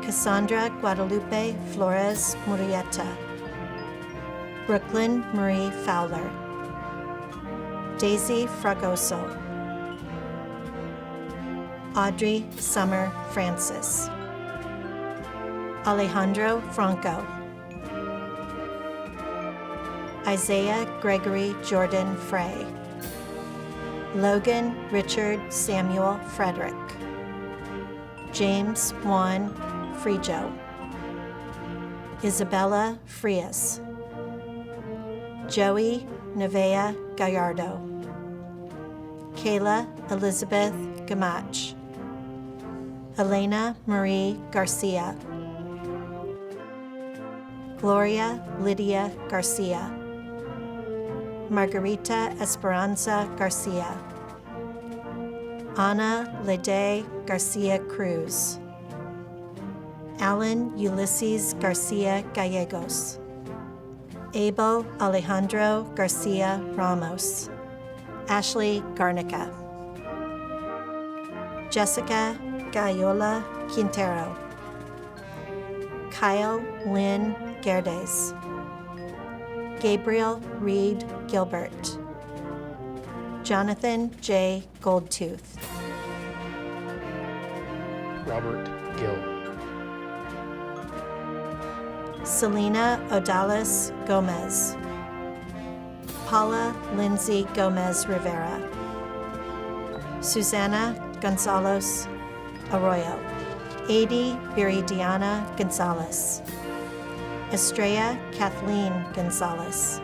Cassandra Guadalupe Flores Murrieta. Brooklyn Marie Fowler. Daisy Fragoso. Audrey Summer Francis. Alejandro Franco. Isaiah Gregory Jordan Frey. Logan Richard Samuel Frederick. James Juan Frijo. Isabella Frias. Joey Nevea Gallardo. Kayla Elizabeth Gamach. Elena Marie Garcia. Gloria Lydia Garcia. Margarita Esperanza Garcia. Ana Lede Garcia Cruz. Alan Ulysses Garcia Gallegos. Abel Alejandro Garcia Ramos. Ashley Garnica. Jessica Gayola Quintero. Kyle Lynn Gerdes. Gabriel Reed Gilbert. Jonathan J. Goldtooth. Robert Gill. Selena Odalis Gomez. Paula Lindsay Gomez Rivera. Susana Gonzalez Arroyo. Adi Viridiana Gonzalez. Estrella Kathleen Gonzalez.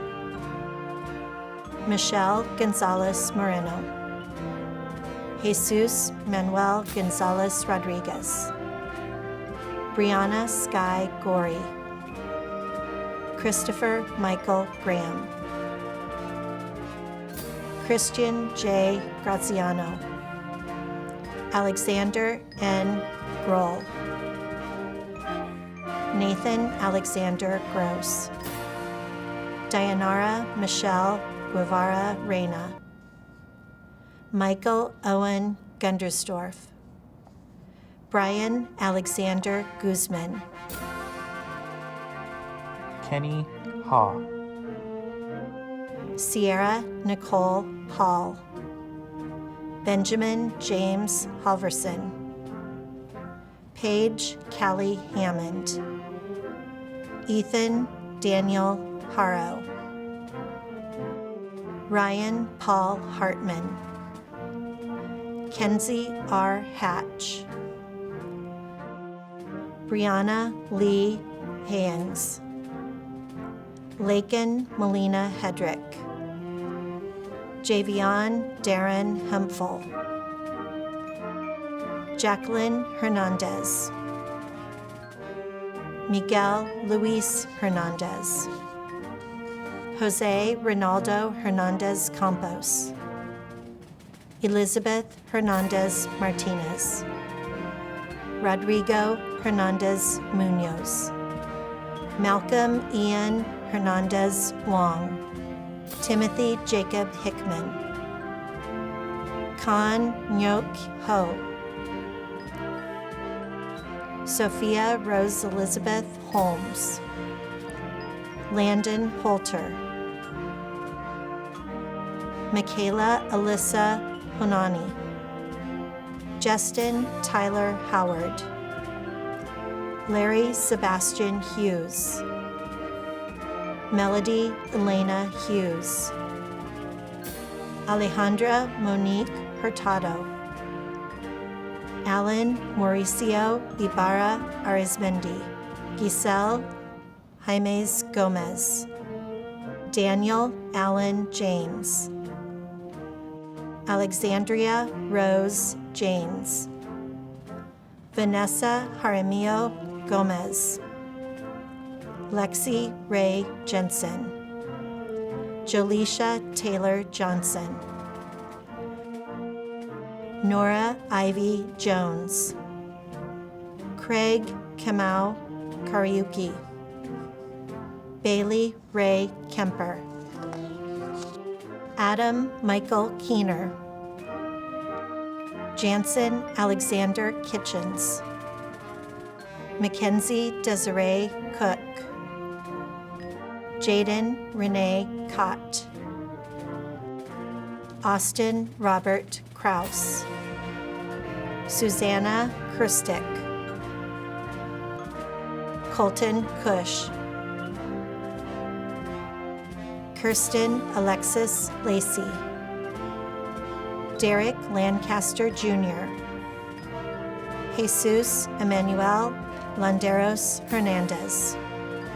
Michelle Gonzalez Moreno, Jesus Manuel Gonzalez Rodriguez, Brianna Sky Gorey, Christopher Michael Graham, Christian J. Graziano, Alexander N. Grohl, Nathan Alexander Gross, Dayanara Michelle Guevara Reyna, Michael Owen Gundersdorf, Brian Alexander Guzman, Kenny Ha, Sierra Nicole Hall, Benjamin James Halverson, Paige Callie Hammond, Ethan Daniel Haro, Ryan Paul Hartman, Kenzie R. Hatch, Brianna Lee Haynes, Laken Melina Hedrick, Javion Darren Hempfel, Jacqueline Hernandez, Miguel Luis Hernandez, Jose Ronaldo Hernandez Campos, Elizabeth Hernandez Martinez, Rodrigo Hernandez Munoz, Malcolm Ian Hernandez Wong, Timothy Jacob Hickman, Khan Nyok Ho, Sophia Rose Elizabeth Holmes, Landon Holter, Michaela Alyssa Honani, Justin Tyler Howard, Larry Sebastian Hughes, Melody Elena Hughes, Alejandra Monique Hurtado, Alan Mauricio Ibarra Arizmendi, Giselle Jaimes Gomez, Daniel Allen James, Alexandria Rose James, Vanessa Jaramillo Gomez, Lexi Ray Jensen, Jolisha Taylor Johnson, Nora Ivy Jones, Craig Kamau Kariuki, Bailey Ray Kemper, Adam Michael Keener, Jansen Alexander Kitchens, Mackenzie Desiree Cook, Jaden Renee Cott, Austin Robert Kraus, Susanna Kristic, Colton Cush, Kirsten Alexis Lacey, Derek Lancaster Jr., Jesus Emmanuel Landeros Hernandez,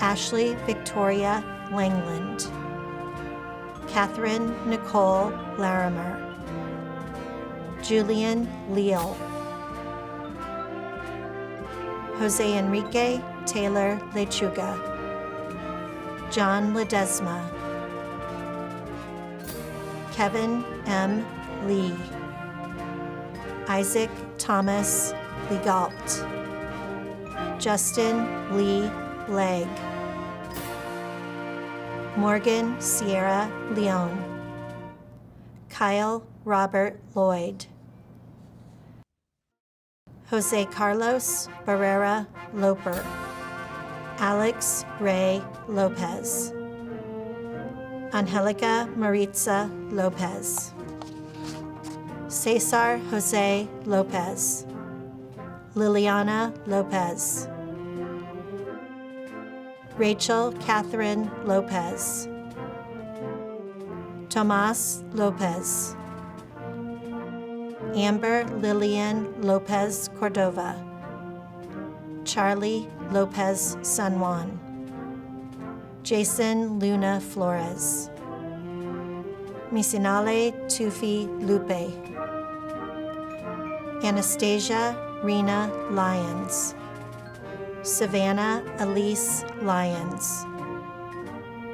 Ashley Victoria Langland, Catherine Nicole Larimer, Julian Leal, Jose Enrique Taylor Lechuga, John Ledesma, Kevin M. Lee, Isaac Thomas Legalt, Justin Lee Legg, Morgan Sierra Leone, Kyle Robert Lloyd, Jose Carlos Barrera Loper, Alex Ray Lopez, Angelica Maritza Lopez, Cesar Jose Lopez, Liliana Lopez, Rachel Catherine Lopez, Tomas Lopez, Amber Lillian Lopez Cordova, Charlie Lopez San Juan, Jason Luna Flores, Misinale Tufi Lupe. Anastasia Rena Lyons. Savannah Elise Lyons.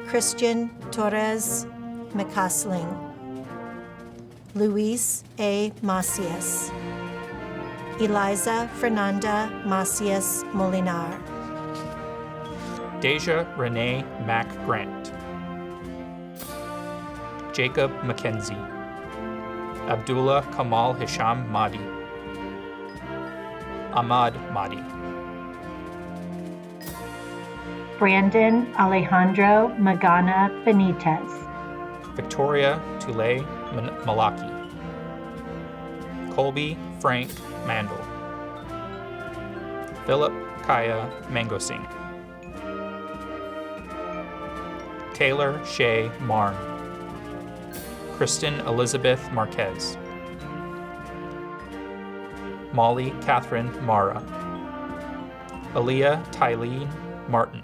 Christian Torres McCusling. Luis A. Macias. Eliza Fernanda Macias Molinar. Deja Renee Mack Grant. Jacob McKenzie. Abdullah Kamal Hisham Mahdi. Ahmad Mahdi. Brandon Alejandro Magana Benitez. Victoria Tulay Malaki. Colby Frank Mandel. Philip Kaya Mangosing. Taylor Shea Marn. Kristen Elizabeth Marquez. Molly Catherine Mara. Aaliyah Tylene Martin.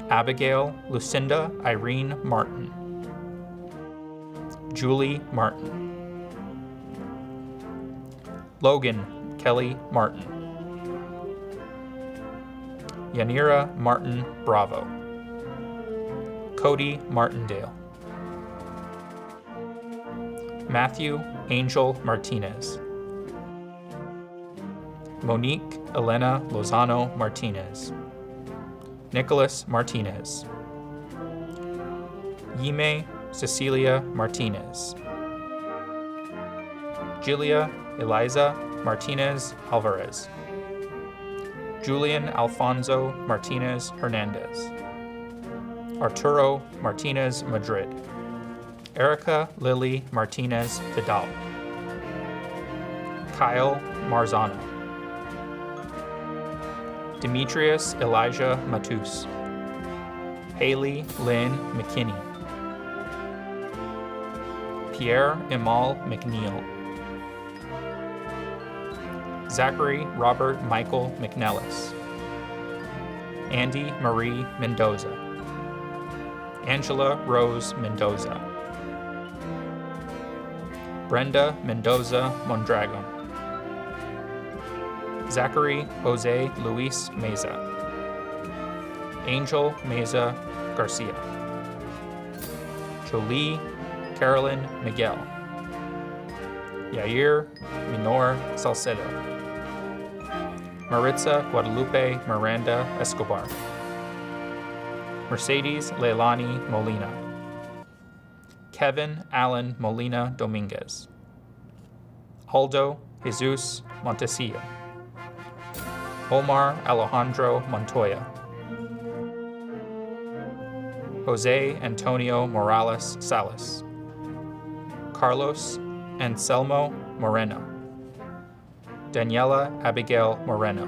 Abigail Lucinda Irene Martin. Julie Martin. Logan Kelly Martin. Yanira Martin Bravo. Cody Martindale. Matthew Angel Martinez. Monique Elena Lozano Martinez. Nicholas Martinez. Yime Cecilia Martinez. Julia Eliza Martinez Alvarez. Julian Alfonso Martinez Hernandez. Arturo Martinez Madrid. Erica Lily Martinez Vidal. Kyle Marzano. Demetrius Elijah Matus. Haley Lynn McKinney. Pierre Emal McNeil. Zachary Robert Michael McNellis. Andy Marie Mendoza. Angela Rose Mendoza. Brenda Mendoza Mondragon. Zachary Jose Luis Meza. Angel Meza Garcia. Jolie Carolyn Miguel. Yair Minor Salcedo. Maritza Guadalupe Miranda Escobar. Mercedes Leilani Molina. Kevin Allen Molina Dominguez. Aldo Jesus Montesillo. Omar Alejandro Montoya. Jose Antonio Morales Salas. Carlos Anselmo Moreno. Daniela Abigail Moreno.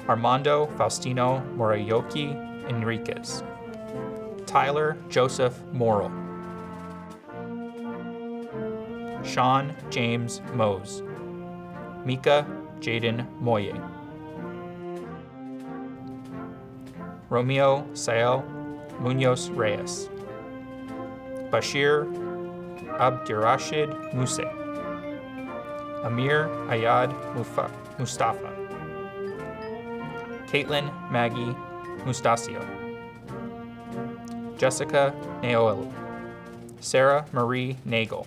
Armando Faustino Morayoki Enriquez. Tyler Joseph Morrill. Sean James Mose. Mika Jaden Moye. Romeo Sael Munoz Reyes. Bashir Abdirashid Muse. Amir Ayad Mustafa. Caitlin Maggie Mustasio. Jessica Naoel. Sarah Marie Nagel.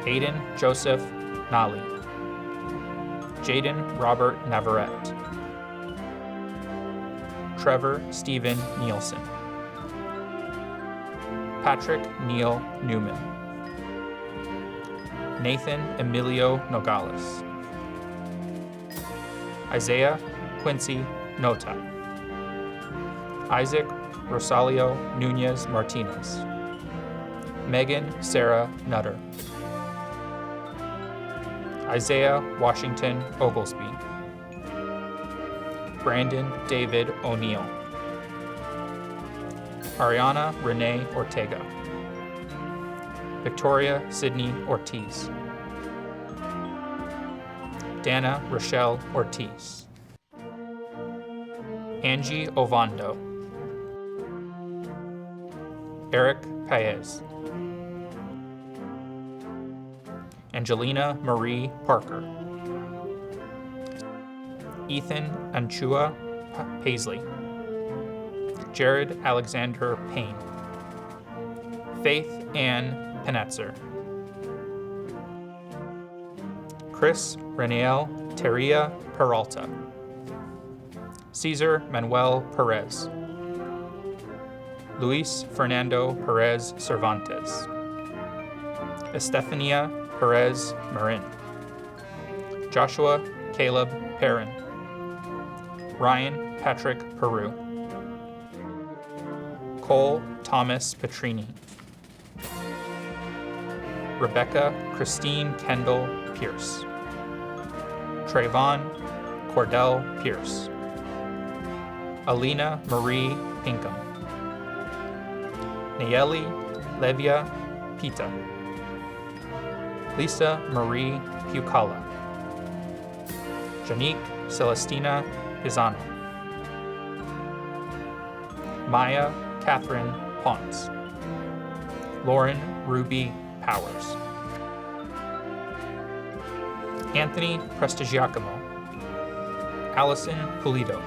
Aiden Joseph Nali. Jaden Robert Navarrete. Trevor Stephen Nielsen. Patrick Neil Newman. Nathan Emilio Nogales. Isaiah Quincy Nota. Isaac Rosalio Nunez Martinez. Megan Sarah Nutter. Isaiah Washington Oglesby. Brandon David O'Neill. Ariana Renee Ortega. Victoria Sydney Ortiz. Dana Rochelle Ortiz. Angie Ovando. Eric Paez. Angelina Marie Parker. Ethan Anchua Paisley. Jared Alexander Payne. Faith Ann Penetzer. Chris Reniel Teria Peralta. Cesar Manuel Perez. Luis Fernando Perez Cervantes. Estefania Perez Marin. Joshua Caleb Perrin. Ryan Patrick Peru. Cole Thomas Petrini. Rebecca Christine Kendall Pierce. Trayvon Cordell Pierce. Alina Marie Pinkham. Nayeli Levia Pita. Lisa Marie Pucala. Janique Celestina Pisano. Maya Catherine Ponce. Lauren Ruby Powers. Anthony Prestigiacomo. Allison Pulido.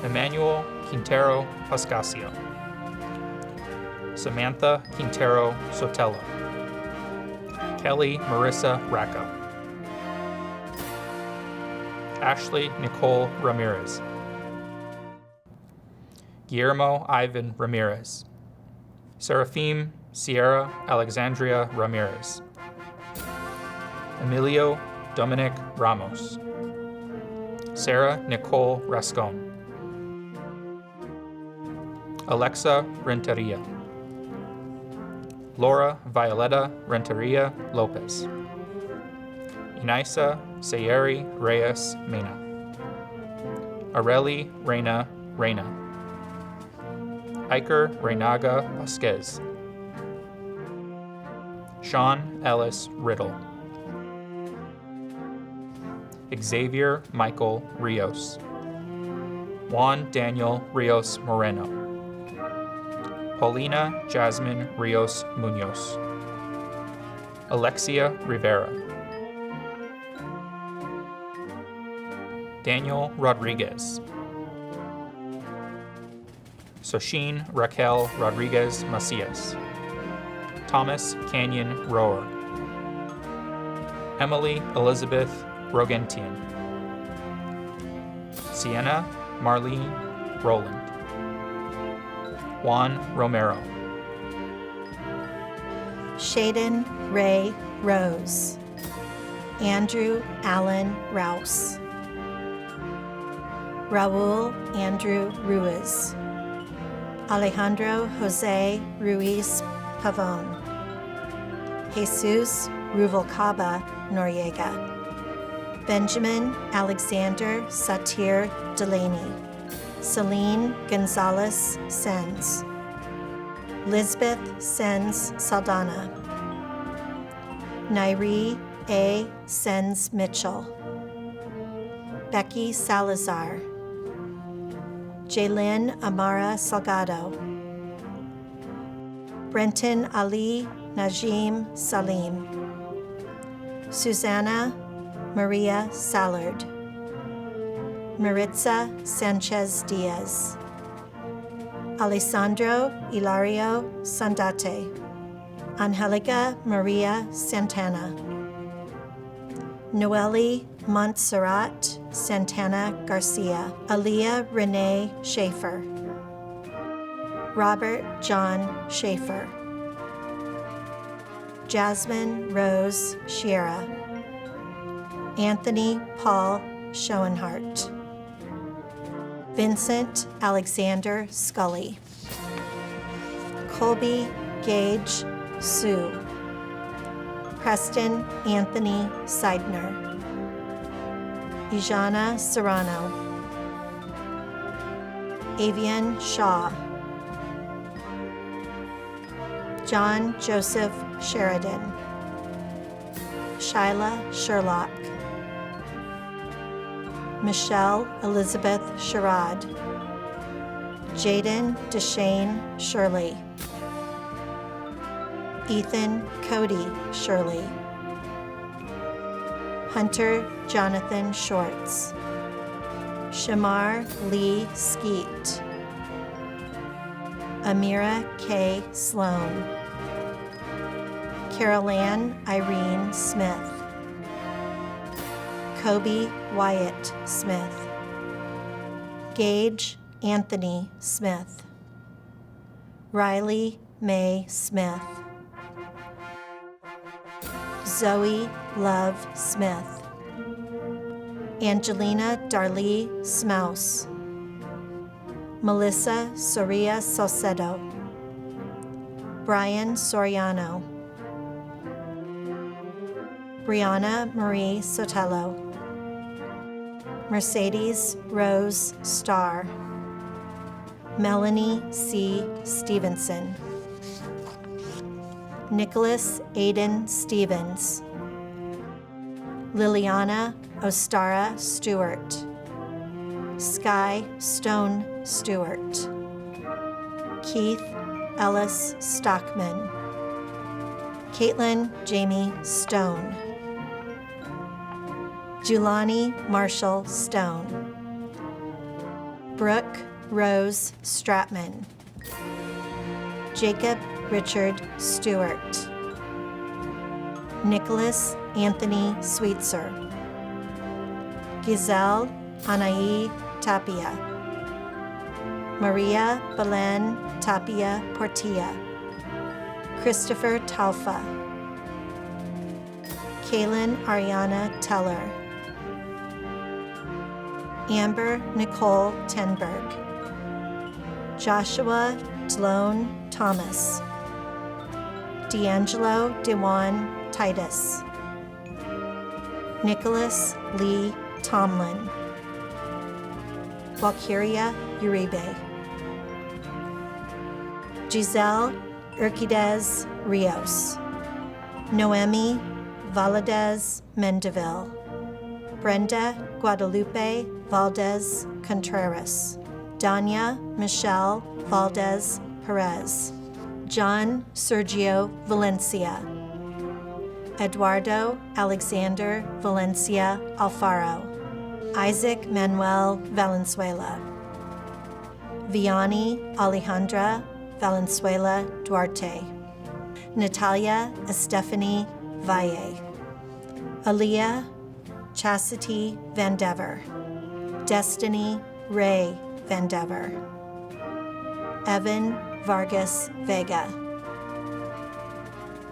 Emmanuel Quintero Pascasio. Samantha Quintero Sotelo. Kelly Marissa Racco. Ashley Nicole Ramirez. Guillermo Ivan Ramirez. Seraphim Sierra Alexandria Ramirez. Emilio Dominic Ramos. Sarah Nicole Rascon. Alexa Renteria. Laura Violeta Renteria Lopez. Inaisa Sayeri Reyes Mena. Areli Reina Reina. Iker Reinaga Vasquez. Sean Ellis Riddle. Xavier Michael Rios. Juan Daniel Rios Moreno. Paulina Jasmine Rios Munoz. Alexia Rivera. Daniel Rodriguez. Soshin Raquel Rodriguez Macias. Thomas Canyon Rower. Emily Elizabeth Rogentian. Sienna Marlene Roland. Juan Romero. Shaden Ray Rose. Andrew Allen Rouse. Raul Andrew Ruiz. Alejandro Jose Ruiz Pavon. Jesus Ruvalcaba Noriega. Benjamin Alexander Satir Delaney. Celine Gonzalez Sens. Lisbeth Sens Saldana. Nairi A. Sens Mitchell. Becky Salazar. Jaylin Amara Salgado. Brenton Ali Najim Salim. Susanna Maria Sallard. Maritza Sanchez Diaz. Alessandro Ilario Sandate. Angelica Maria Santana. Noelle Montserrat Santana Garcia. Aaliyah Renee Schaefer. Robert John Schaefer. Jasmine Rose Shiera. Anthony Paul Schoenhart. Vincent Alexander Scully. Colby Gage Sue. Preston Anthony Seidner. Ijana Serrano. Avian Shaw. John Joseph Sheridan. Shyla Sherlock. Michelle Elizabeth Sherrod. Jaden Deshane Shirley. Ethan Cody Shirley. Hunter Jonathan Shorts. Shamar Lee Skeet. Amira K. Sloan. Carol-Ann Irene Smith. Kobe Wyatt Smith. Gage Anthony Smith. Riley Mae Smith. Zoe Love Smith. Angelina Darlee Smouse. Melissa Soria Salcedo. Brian Soriano. Brianna Marie Sotelo. Mercedes Rose Starr. Melanie C. Stevenson. Nicholas Aiden Stevens. Liliana Ostara Stewart. Sky Stone Stewart. Keith Ellis Stockman. Caitlin Jamie Stone. Julani Marshall Stone. Brooke Rose Stratman. Jacob Richard Stewart. Nicholas Anthony Sweetser. Giselle Anaí Tapia. Maria Belen Tapia Portilla. Christopher Talfa. Kaylin Ariana Teller. Amber Nicole Tenberg. Joshua Delone Thomas. D'Angelo Dewan Titus. Nicholas Lee Tomlin. Walkiria Uribe. Giselle Urquidez Rios. Noemi Valadez Mendeville. Brenda Guadalupe Valdez Contreras. Danya Michelle Valdez Perez. John Sergio Valencia. Eduardo Alexander Valencia Alfaro. Isaac Manuel Valenzuela. Vianney Alejandra Valenzuela Duarte. Natalia Estefany Valle. Aaliyah Chastity Vandever. Destiny Ray Vandever. Evan Vargas Vega.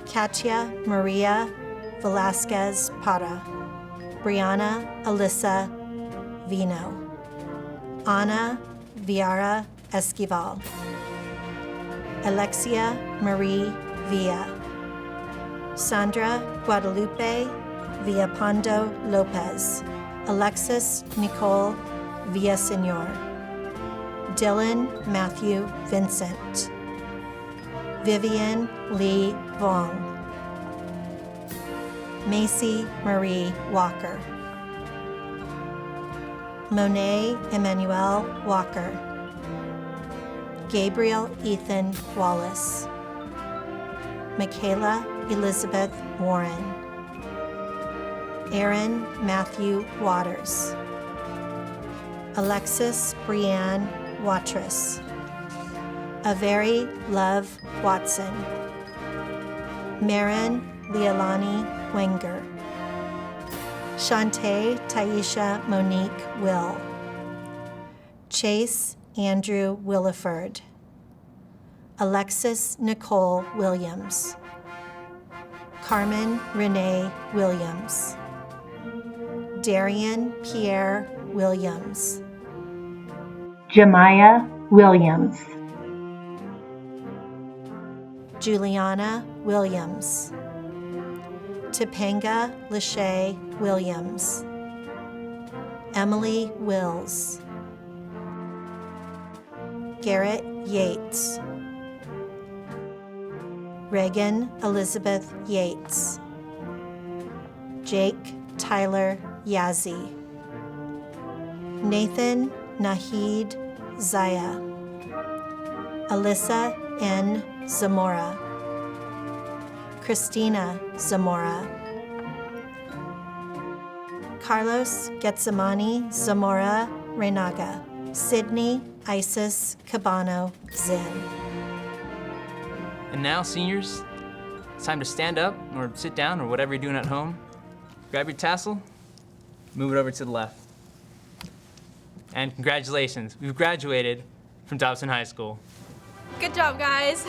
Katia Maria Velasquez Para. Brianna Alyssa Vino. Ana Viara Esquivel. Alexia Marie Villa. Sandra Guadalupe Villapondo Lopez. Alexis Nicole Villaseñor. Dylan Matthew Vincent. Vivian Lee Vong. Macy Marie Walker. Monet Emmanuel Walker. Gabriel Ethan Wallace. Michaela Elizabeth Warren. Aaron Matthew Waters. Alexis Brianne Watrous. Avery Love Watson. Marin Leilani Wenger. Shantae Taisha Monique Will. Chase Andrew Williford. Alexis Nicole Williams. Carmen Renee Williams. Darian Pierre Williams. Jemiah Williams. Juliana Williams. Topanga Lachey Williams. Emily Wills. Garrett Yates. Reagan Elizabeth Yates. Jake Tyler Yazzie. Nathan Nahid Zaya. Alyssa N. Zamora, Christina Zamora, Carlos Getsamani Zamora Renaga, Sydney Isis Cabano Zinn. And now, seniors, it's time to stand up or sit down or whatever you're doing at home. Grab your tassel, move it over to the left. And congratulations, we've graduated from Dobson High School. Good job, guys.